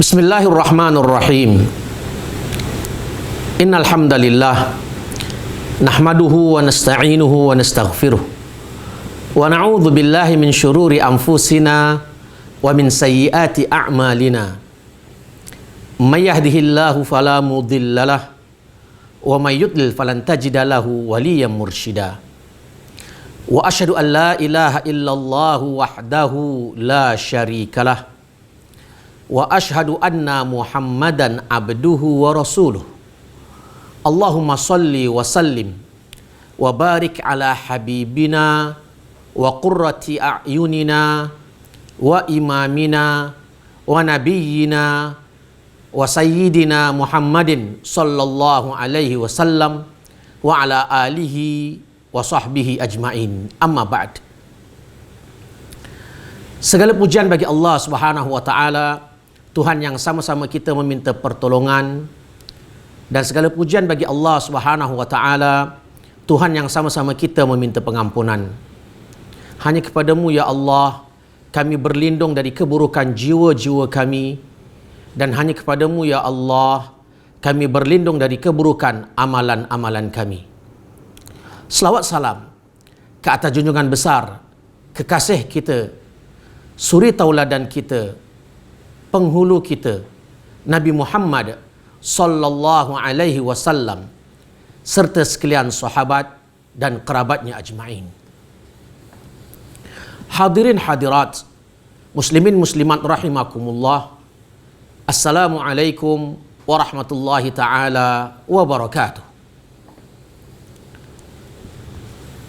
Bismillahirrahmanirrahim. Innal hamdalillah nahmaduhu wa nasta'inuhu wa nastaghfiruh wa na'udzu billahi min syururi anfusina wa min sayyiati a'malina. May yahdihillahu fala mudhillalah wa may yudlil falan tajida lahu waliyyan mursyida. Wa asyhadu an la ilaha illallah wahdahu la syarikalah wa asyhadu anna Muhammadan abduhu wa rasuluh. Allahumma salli wa sallim wa barik ala habibina wa qurrati a'yunina wa imamina wa nabiyyina wa sayyidina Muhammadin sallallahu alaihi wasallam wa ala alihi wa sahbihi ajmain. Amma ba'd. Segala pujian bagi Allah Subhanahu wa taala, Tuhan yang sama-sama kita meminta pertolongan, dan segala pujian bagi Allah Subhanahu wa taala, Tuhan yang sama-sama kita meminta pengampunan. Hanya kepadamu ya Allah kami berlindung dari keburukan jiwa-jiwa kami, dan hanya kepadamu ya Allah kami berlindung dari keburukan amalan-amalan kami. Selawat salam ke atas junjungan besar, kekasih kita, suri tauladan kita, penghulu kita, Nabi Muhammad sallallahu alaihi wasallam, serta sekalian sahabat dan kerabatnya ajma'in. Hadirin hadirat, muslimin muslimat rahimakumullah. Assalamualaikum warahmatullahi taala wabarakatuh.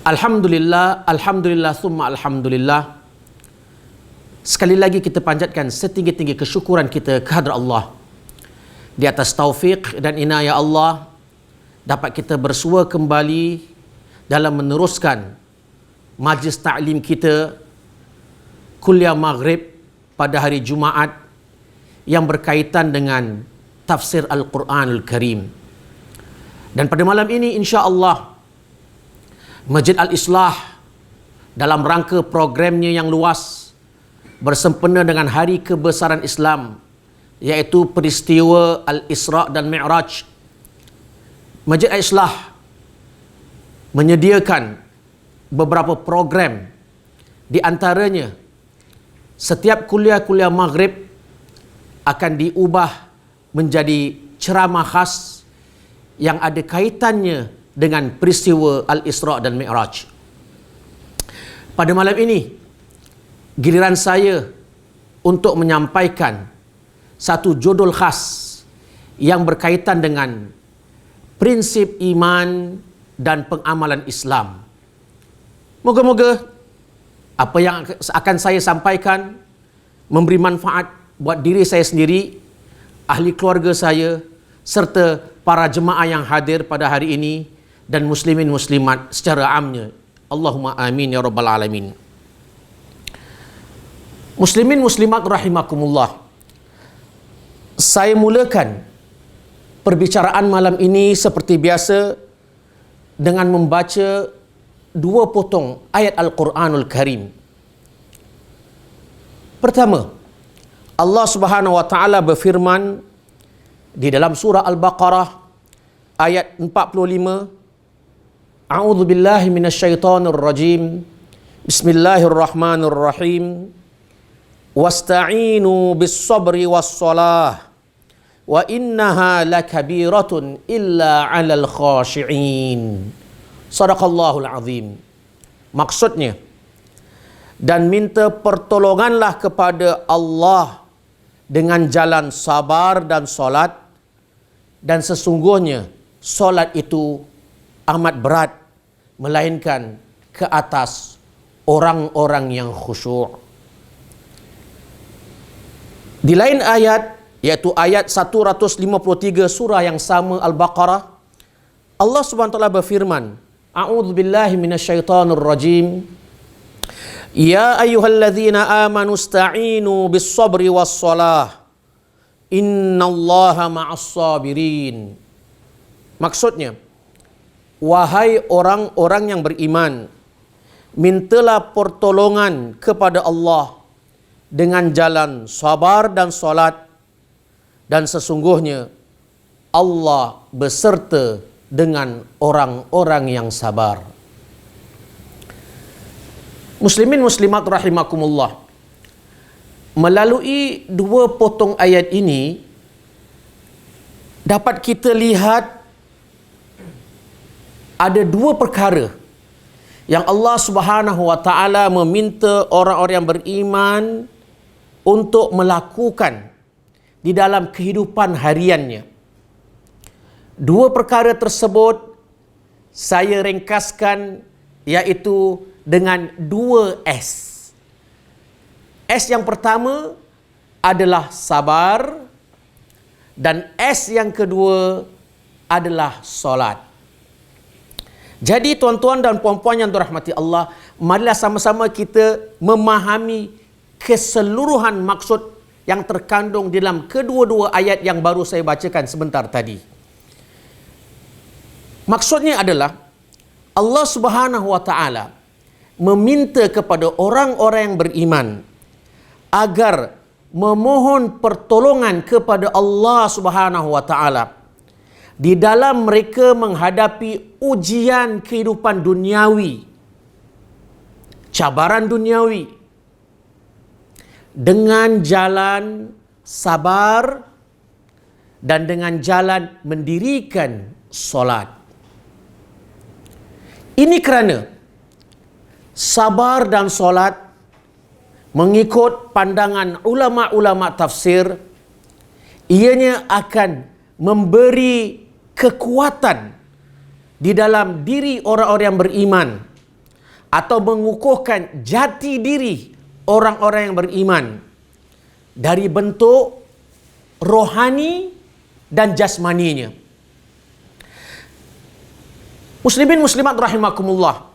Alhamdulillah, alhamdulillah, thumma alhamdulillah. Sekali lagi kita panjatkan setinggi-tinggi kesyukuran kita kehadrat Allah di atas taufik dan inayah Allah dapat kita bersua kembali dalam meneruskan majlis ta'lim kita kuliah maghrib pada hari Jumaat yang berkaitan dengan tafsir Al-Quranul Karim. Dan pada malam ini insya-Allah Masjid Al-Islah dalam rangka programnya yang luas bersempena dengan hari kebesaran Islam, iaitu peristiwa Al-Isra' dan Mi'raj, Masjid Al-Islah menyediakan beberapa program. Di antaranya, setiap kuliah-kuliah maghrib akan diubah menjadi ceramah khas yang ada kaitannya dengan peristiwa Al-Isra' dan Mi'raj. Pada malam ini, giliran saya untuk menyampaikan satu judul khas yang berkaitan dengan prinsip iman dan pengamalan Islam. Moga-moga apa yang akan saya sampaikan memberi manfaat buat diri saya sendiri, ahli keluarga saya, serta para jemaah yang hadir pada hari ini dan muslimin muslimat secara amnya. Allahumma amin ya rabbal alamin. Muslimin muslimat rahimakumullah. Saya mulakan perbicaraan malam ini seperti biasa dengan membaca dua potong ayat Al-Quranul Karim. Pertama, Allah Subhanahu wa taala berfirman di dalam surah Al-Baqarah ayat 45, A'udzu billahi minasyaitonir rajim. Bismillahirrahmanirrahim. Wasta'inu bis-sabri was-salah wa innaha lakabiratun illa 'alal khashi'in. Shadaqallahul azim. Maksudnya, dan minta pertolonganlah kepada Allah dengan jalan sabar dan solat, dan sesungguhnya solat itu amat berat, melainkan ke atas orang-orang yang khusyuk. Di lain ayat, iaitu ayat 153 surah yang sama Al-Baqarah, Allah Subhanahu wa taala berfirman, A'udzu billahi minasyaitonir rajim. Ya ayyuhalladzina amanu ista'inu bis-sabri was-salah. Innallaha ma'as sabirin. Maksudnya, wahai orang-orang yang beriman, mintalah pertolongan kepada Allah dengan jalan sabar dan solat, dan sesungguhnya Allah beserta dengan orang-orang yang sabar. Muslimin muslimat rahimakumullah. Melalui dua potong ayat ini dapat kita lihat ada dua perkara yang Allah Subhanahu wa taala meminta orang-orang yang beriman untuk melakukan di dalam kehidupan hariannya. Dua perkara tersebut saya ringkaskan iaitu dengan 2S. S yang pertama adalah sabar dan S yang kedua adalah solat. Jadi tuan-tuan dan puan-puan yang dirahmati Allah, marilah sama-sama kita memahami keseluruhan maksud yang terkandung dalam kedua-dua ayat yang baru saya bacakan sebentar tadi. Maksudnya adalah Allah Subhanahu wa taala meminta kepada orang-orang yang beriman agar memohon pertolongan kepada Allah Subhanahu wa taala di dalam mereka menghadapi ujian kehidupan duniawi, cabaran duniawi, dengan jalan sabar dan dengan jalan mendirikan solat. Ini kerana sabar dan solat mengikut pandangan ulama-ulama tafsir, ianya akan memberi kekuatan di dalam diri orang-orang yang beriman atau mengukuhkan jati diri orang-orang yang beriman dari bentuk rohani dan jasmaninya. Muslimin muslimat rahimakumullah.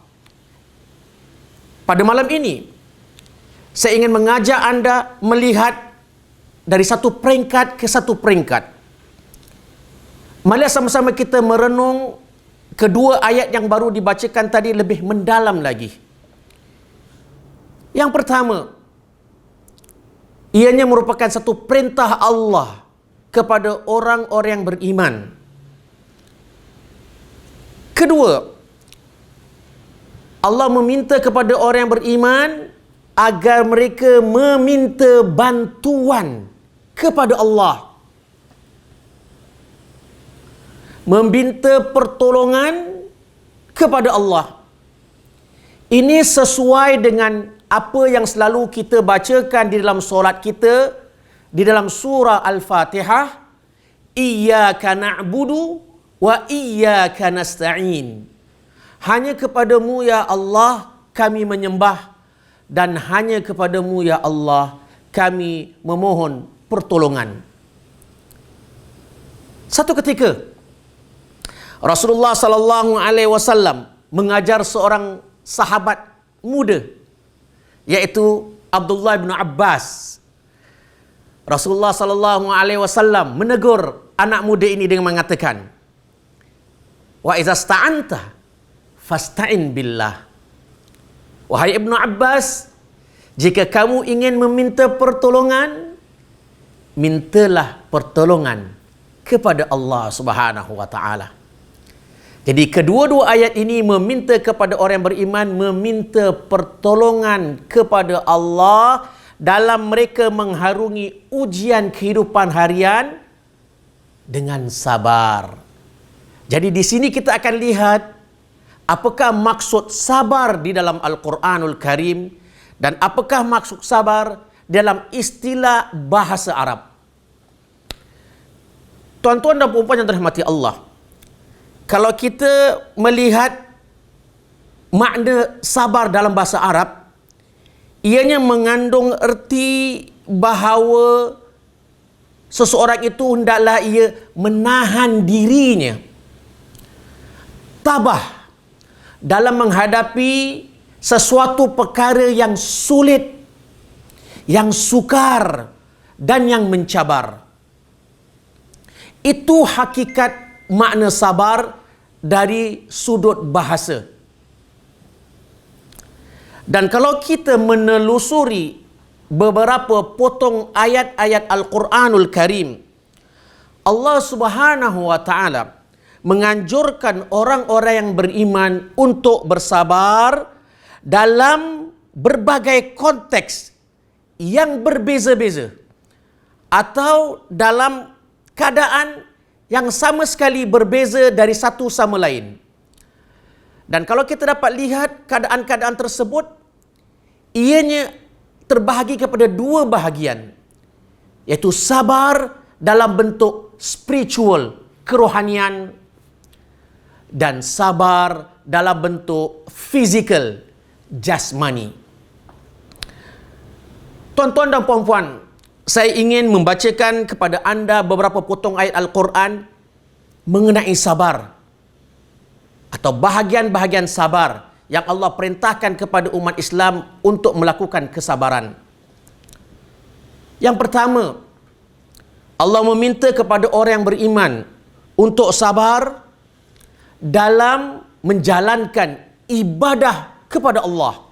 Pada malam ini saya ingin mengajak anda melihat dari satu peringkat ke satu peringkat. Marilah sama-sama kita merenung kedua ayat yang baru dibacakan tadi lebih mendalam lagi. Yang pertama, ianya merupakan satu perintah Allah kepada orang-orang yang beriman. Kedua, Allah meminta kepada orang yang beriman agar mereka meminta bantuan kepada Allah, meminta pertolongan kepada Allah. Ini sesuai dengan apa yang selalu kita bacakan di dalam solat kita, di dalam surah Al-Fatihah, Iyyaka na'budu wa iyyaka nasta'in. Hanya kepadamu ya Allah kami menyembah, dan hanya kepadamu ya Allah kami memohon pertolongan. Satu ketika Rasulullah sallallahu alaihi wasallam mengajar seorang sahabat muda yaitu Abdullah bin Abbas. Rasulullah sallallahu alaihi wasallam menegur anak muda ini dengan mengatakan, "Wa idza sta'anta fasta'in billah." Wahai Ibnu Abbas, jika kamu ingin meminta pertolongan, mintalah pertolongan kepada Allah Subhanahu wa taala. Jadi kedua-dua ayat ini meminta kepada orang yang beriman meminta pertolongan kepada Allah dalam mereka mengharungi ujian kehidupan harian dengan sabar. Jadi di sini kita akan lihat apakah maksud sabar di dalam Al-Quranul Karim dan apakah maksud sabar dalam istilah bahasa Arab. Tuan-tuan dan puan-puan yang dirahmati Allah, kalau kita melihat makna sabar dalam bahasa Arab, ianya mengandung erti bahawa seseorang itu hendaklah ia menahan dirinya, tabah dalam menghadapi sesuatu perkara yang sulit, yang sukar dan yang mencabar. Itu hakikat makna sabar dari sudut bahasa. Dan kalau kita menelusuri beberapa potong ayat-ayat Al-Quranul Karim, Allah Subhanahu wa taala menganjurkan orang-orang yang beriman untuk bersabar dalam berbagai konteks yang berbeza-beza atau dalam keadaan yang sama sekali berbeza dari satu sama lain. Dan kalau kita dapat lihat keadaan-keadaan tersebut, ianya terbahagi kepada dua bahagian, iaitu sabar dalam bentuk spiritual, kerohanian, dan sabar dalam bentuk fizikal, jasmani. Tuan-tuan dan puan-puan, saya ingin membacakan kepada anda beberapa potong ayat Al-Quran mengenai sabar atau bahagian-bahagian sabar yang Allah perintahkan kepada umat Islam untuk melakukan kesabaran. Yang pertama, Allah meminta kepada orang yang beriman untuk sabar dalam menjalankan ibadah kepada Allah.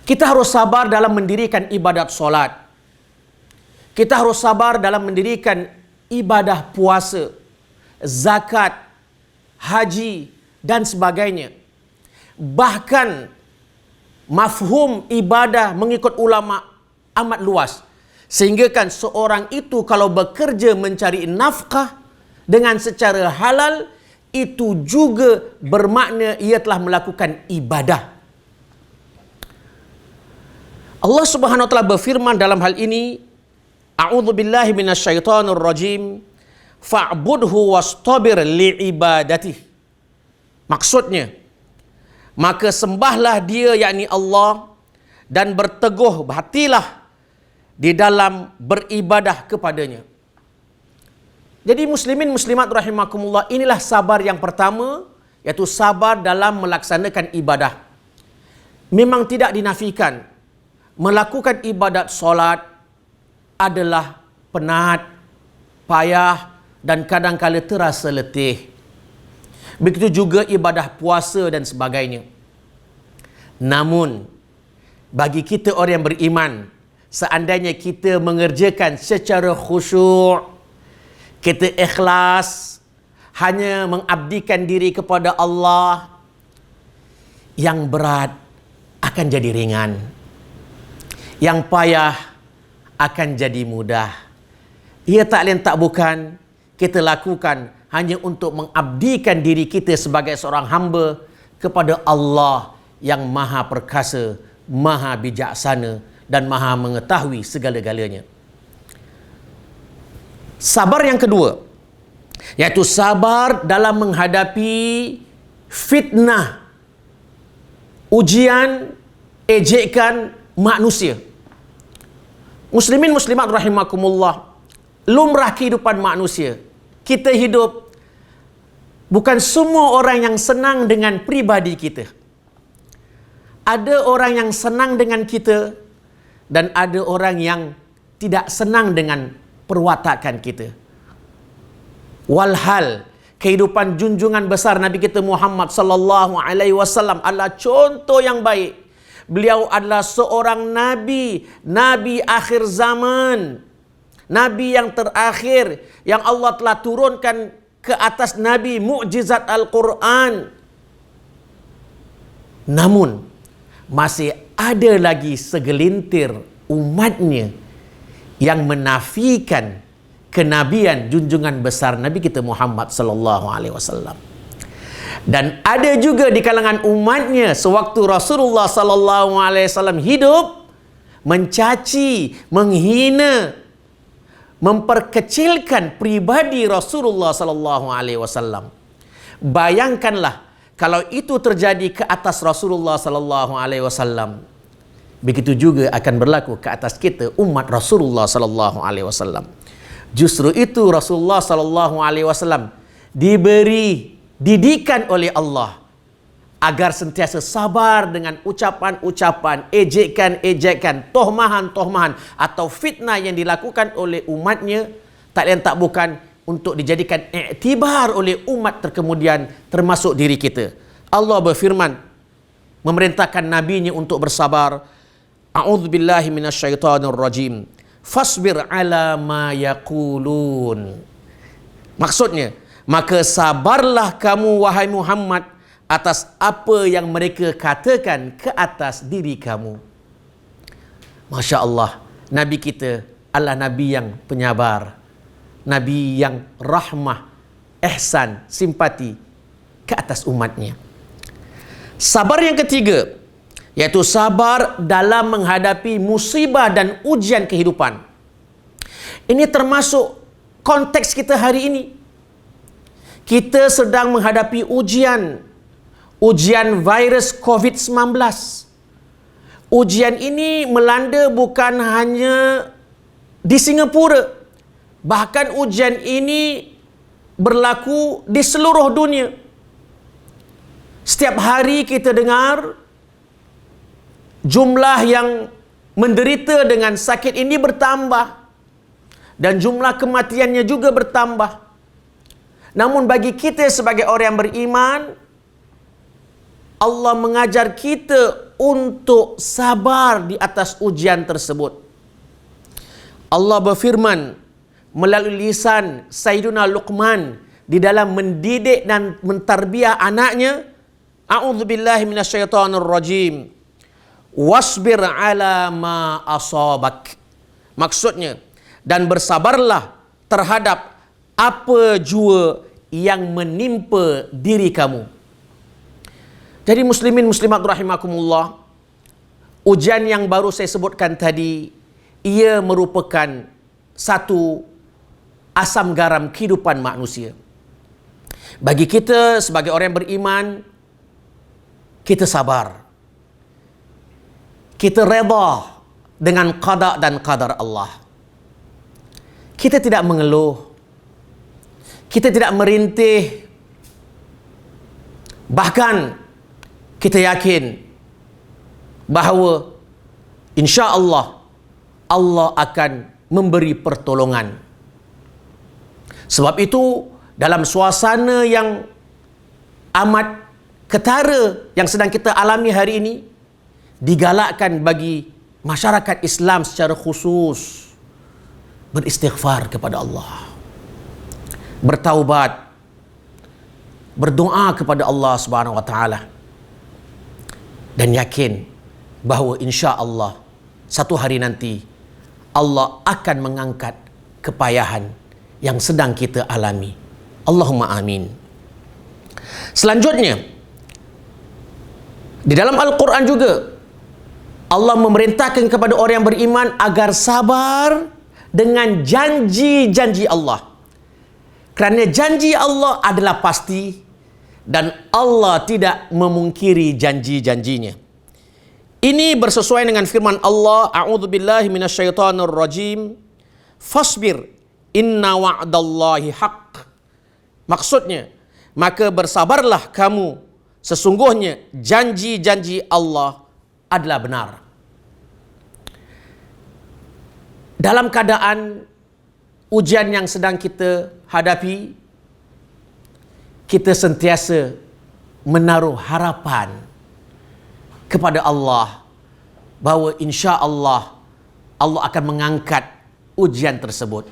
Kita harus sabar dalam mendirikan ibadat solat. Kita harus sabar dalam mendirikan ibadah puasa, zakat, haji, dan sebagainya. Bahkan mafhum ibadah mengikut ulama amat luas. Sehingga kan seorang itu kalau bekerja mencari nafkah dengan secara halal, itu juga bermakna ia telah melakukan ibadah. Allah Subhanahu wa taala berfirman dalam hal ini, A'udzubillahi minasyaitonir rajim, fa'budhu wastabir li'ibadatih. Maksudnya, maka sembahlah dia, yakni Allah, dan berteguh hatilah di dalam beribadah kepadanya. Jadi muslimin muslimat rahimakumullah, inilah sabar yang pertama, iaitu sabar dalam melaksanakan ibadah. Memang tidak dinafikan melakukan ibadat solat adalah penat, payah, dan kadang-kala terasa letih. Begitu juga ibadah puasa dan sebagainya. Namun, bagi kita orang yang beriman, seandainya kita mengerjakan secara khusyuk, kita ikhlas, hanya mengabdikan diri kepada Allah, yang berat akan jadi ringan. Yang payah akan jadi mudah. Ia tak lain tak bukan kita lakukan hanya untuk mengabdikan diri kita sebagai seorang hamba kepada Allah yang maha perkasa, maha bijaksana, dan maha mengetahui segala-galanya. Sabar yang kedua, iaitu sabar dalam menghadapi fitnah, ujian, ejekan manusia. Muslimin muslimat rahimakumullah, lumrah kehidupan manusia, kita hidup, bukan semua orang yang senang dengan pribadi kita. Ada orang yang senang dengan kita, dan ada orang yang tidak senang dengan perwatakan kita. Walhal kehidupan junjungan besar Nabi kita Muhammad sallallahu alaihi wasallam adalah contoh yang baik. Beliau adalah seorang nabi, nabi akhir zaman, nabi yang terakhir yang Allah telah turunkan ke atas nabi mukjizat Al-Quran. Namun masih ada lagi segelintir umatnya yang menafikan kenabian junjungan besar Nabi kita Muhammad sallallahu alaihi wasallam. Dan ada juga di kalangan umatnya sewaktu Rasulullah sallallahu alaihi wasallam hidup, mencaci, menghina, memperkecilkan pribadi Rasulullah sallallahu alaihi wasallam. Bayangkanlah kalau itu terjadi ke atas Rasulullah sallallahu alaihi wasallam. Begitu juga akan berlaku ke atas kita umat Rasulullah sallallahu alaihi wasallam. Justru itu Rasulullah sallallahu alaihi wasallam diberi didikan oleh Allah agar sentiasa sabar dengan ucapan-ucapan, ejekan-ejekan, tohmahan-tohmahan atau fitnah yang dilakukan oleh umatnya, tak lain tak bukan untuk dijadikan iktibar oleh umat terkemudian, termasuk diri kita. Allah berfirman memerintahkan nabinya untuk bersabar. A'udzubillahi minasyaitonir rajim. fasbir ala ma yaqulun. Maksudnya, maka sabarlah kamu wahai Muhammad atas apa yang mereka katakan ke atas diri kamu. Masya Allah, Nabi kita adalah Nabi yang penyabar, Nabi yang rahmah, ihsan, simpati ke atas umatnya. Sabar yang ketiga, yaitu sabar dalam menghadapi musibah dan ujian kehidupan. Ini termasuk konteks kita hari ini. Kita sedang menghadapi ujian virus COVID-19. Ujian ini melanda bukan hanya di Singapura, bahkan ujian ini berlaku di seluruh dunia. Setiap hari kita dengar jumlah yang menderita dengan sakit ini bertambah dan jumlah kematiannya juga bertambah. Namun bagi kita sebagai orang yang beriman, Allah mengajar kita untuk sabar di atas ujian tersebut. Allah berfirman melalui lisan Sayyiduna Luqman di dalam mendidik dan mentarbiah anaknya, a'udzubillahi minasyaitonir rajim. Wasbir ala ma asabak. Maksudnya, dan bersabarlah terhadap apa jua yang menimpa diri kamu. Jadi muslimin muslimat rahimakumullah, ujian yang baru saya sebutkan tadi, ia merupakan satu asam garam kehidupan manusia. Bagi kita sebagai orang yang beriman, kita sabar. Kita reda dengan qada dan qadar Allah. Kita tidak mengeluh. Kita tidak merintih. Bahkan kita yakin bahawa insya Allah akan memberi pertolongan. Sebab itu dalam suasana yang amat ketara yang sedang kita alami hari ini, digalakkan bagi masyarakat Islam secara khusus beristighfar kepada Allah, bertaubat, berdoa kepada Allah Subhanahu wa taala, dan yakin bahawa insya Allah satu hari nanti Allah akan mengangkat kepayahan yang sedang kita alami. Allahumma amin. Selanjutnya, di dalam Al-Quran juga Allah memerintahkan kepada orang yang beriman agar sabar dengan janji-janji Allah. Kerana janji Allah adalah pasti dan Allah tidak memungkiri janji-janjinya. Ini bersesuaian dengan firman Allah, a'udzubillahi minasyaitonir rajim, fasbir inna wa'dallahi haqq. Maksudnya, maka bersabarlah kamu, sesungguhnya janji-janji Allah adalah benar. Dalam keadaan ujian yang sedang kita hadapi, kita sentiasa menaruh harapan kepada Allah bahawa insya Allah akan mengangkat ujian tersebut.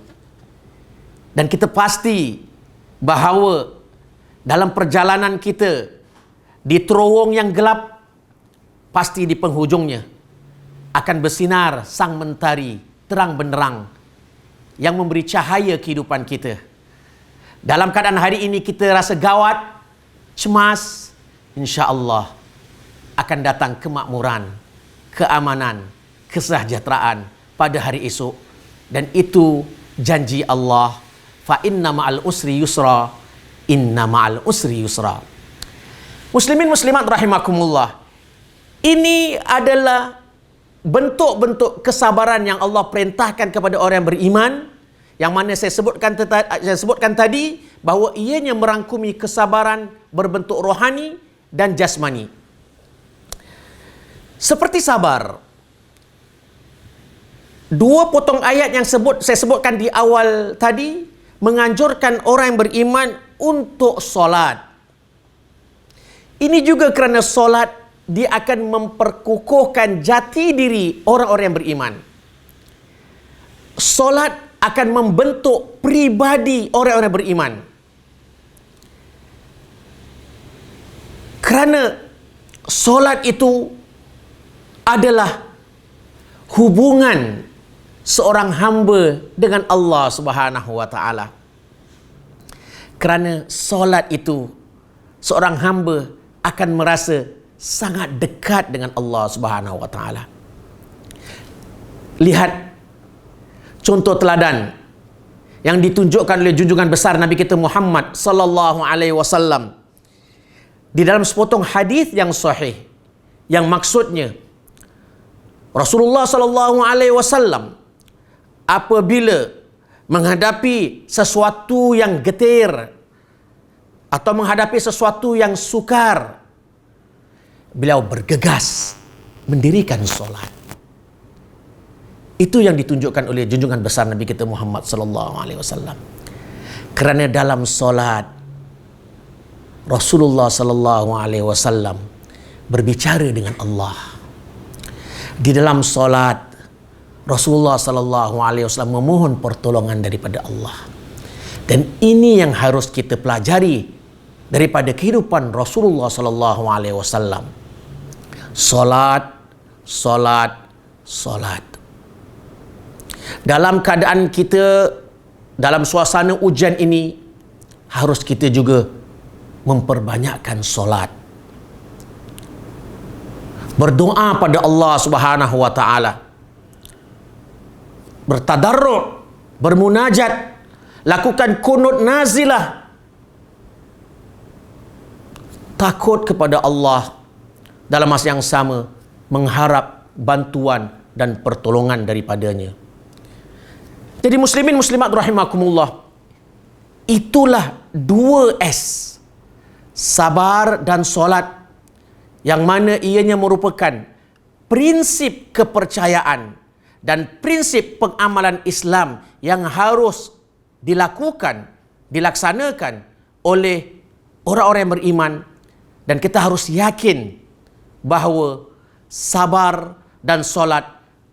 Dan kita pasti bahawa dalam perjalanan kita di terowong yang gelap, pasti di penghujungnya akan bersinar sang mentari terang benderang yang memberi cahaya kehidupan kita. Dalam keadaan hari ini kita rasa gawat, cemas, insya Allah akan datang kemakmuran, keamanan, kesejahteraan pada hari esok. Dan itu janji Allah, fa inna ma'al usri yusra, inna ma'al usri yusra. Muslimin muslimat rahimakumullah, ini adalah bentuk-bentuk kesabaran yang Allah perintahkan kepada orang yang beriman, yang mana saya sebutkan tadi bahawa ianya merangkumi kesabaran berbentuk rohani dan jasmani. Seperti sabar, dua potong ayat yang saya sebutkan di awal tadi menganjurkan orang yang beriman untuk solat. Ini juga kerana solat dia akan memperkukuhkan jati diri orang-orang yang beriman. solat akan membentuk pribadi orang-orang beriman. Kerana solat itu adalah hubungan seorang hamba dengan Allah Subhanahu wa taala. Kerana solat itu seorang hamba akan merasa sangat dekat dengan Allah Subhanahu wa taala. Lihat contoh teladan yang ditunjukkan oleh junjungan besar Nabi kita Muhammad sallallahu alaihi wasallam di dalam sepotong hadis yang sahih, yang maksudnya Rasulullah sallallahu alaihi wasallam apabila menghadapi sesuatu yang getir atau menghadapi sesuatu yang sukar, beliau bergegas mendirikan solat. Itu yang ditunjukkan oleh junjungan besar Nabi kita Muhammad sallallahu alaihi wasallam. Kerana dalam solat Rasulullah sallallahu alaihi wasallam berbicara dengan Allah. Di dalam solat Rasulullah sallallahu alaihi wasallam memohon pertolongan daripada Allah. Dan ini yang harus kita pelajari daripada kehidupan Rasulullah sallallahu alaihi wasallam. Solat, solat, solat. Dalam keadaan kita dalam suasana ujian ini, harus kita juga memperbanyakkan solat. Berdoa pada Allah Subhanahu wa taala. Bertadarru', bermunajat, lakukan kunut nazilah. Takut kepada Allah, dalam masa yang sama mengharap bantuan dan pertolongan daripadanya. Jadi muslimin muslimat rahimakumullah, itulah 2S, sabar dan solat, yang mana ianya merupakan prinsip kepercayaan dan prinsip pengamalan Islam yang harus dilakukan, dilaksanakan oleh orang-orang yang beriman. Dan kita harus yakin bahawa sabar dan solat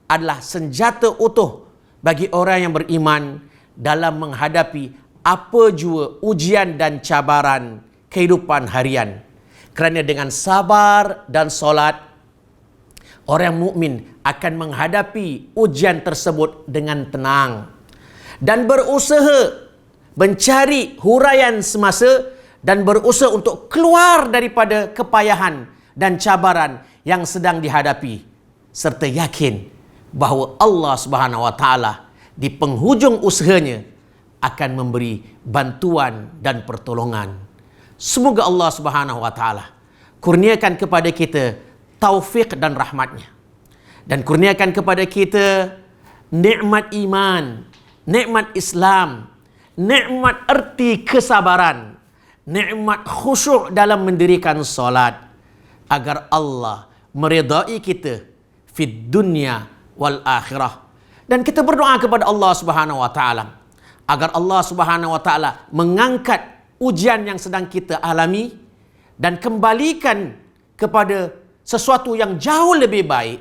adalah senjata utuh bagi orang yang beriman dalam menghadapi apa jua ujian dan cabaran kehidupan harian. Kerana dengan sabar dan solat, orang mukmin akan menghadapi ujian tersebut dengan tenang dan berusaha mencari huraian semasa dan berusaha untuk keluar daripada kepayahan dan cabaran yang sedang dihadapi, serta yakin bahawa Allah Subhanahu wa taala di penghujung usahanya akan memberi bantuan dan pertolongan. Semoga Allah Subhanahu wa taala kurniakan kepada kita taufik dan rahmatnya, dan kurniakan kepada kita nikmat iman, nikmat Islam, nikmat erti kesabaran, nikmat khusyuk dalam mendirikan solat, agar Allah meridai kita fid dunya wal akhirah. Dan kita berdoa kepada Allah Subhanahu wa taala agar Allah Subhanahu wa taala mengangkat ujian yang sedang kita alami dan kembalikan kepada sesuatu yang jauh lebih baik,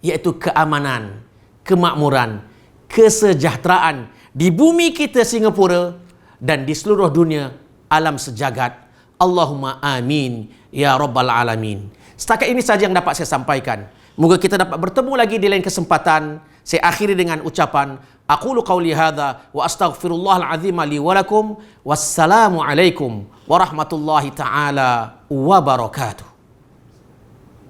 iaitu keamanan, kemakmuran, kesejahteraan di bumi kita Singapura dan di seluruh dunia alam sejagat. Allahumma amin ya rabbal alamin. Setakat ini saja yang dapat saya sampaikan. Moga kita dapat bertemu lagi di lain kesempatan. Saya akhiri dengan ucapan aqulu qauli hadza wa astaghfirullahal azim li wa lakum. Wassalamu alaikum warahmatullahi taala wabarakatuh.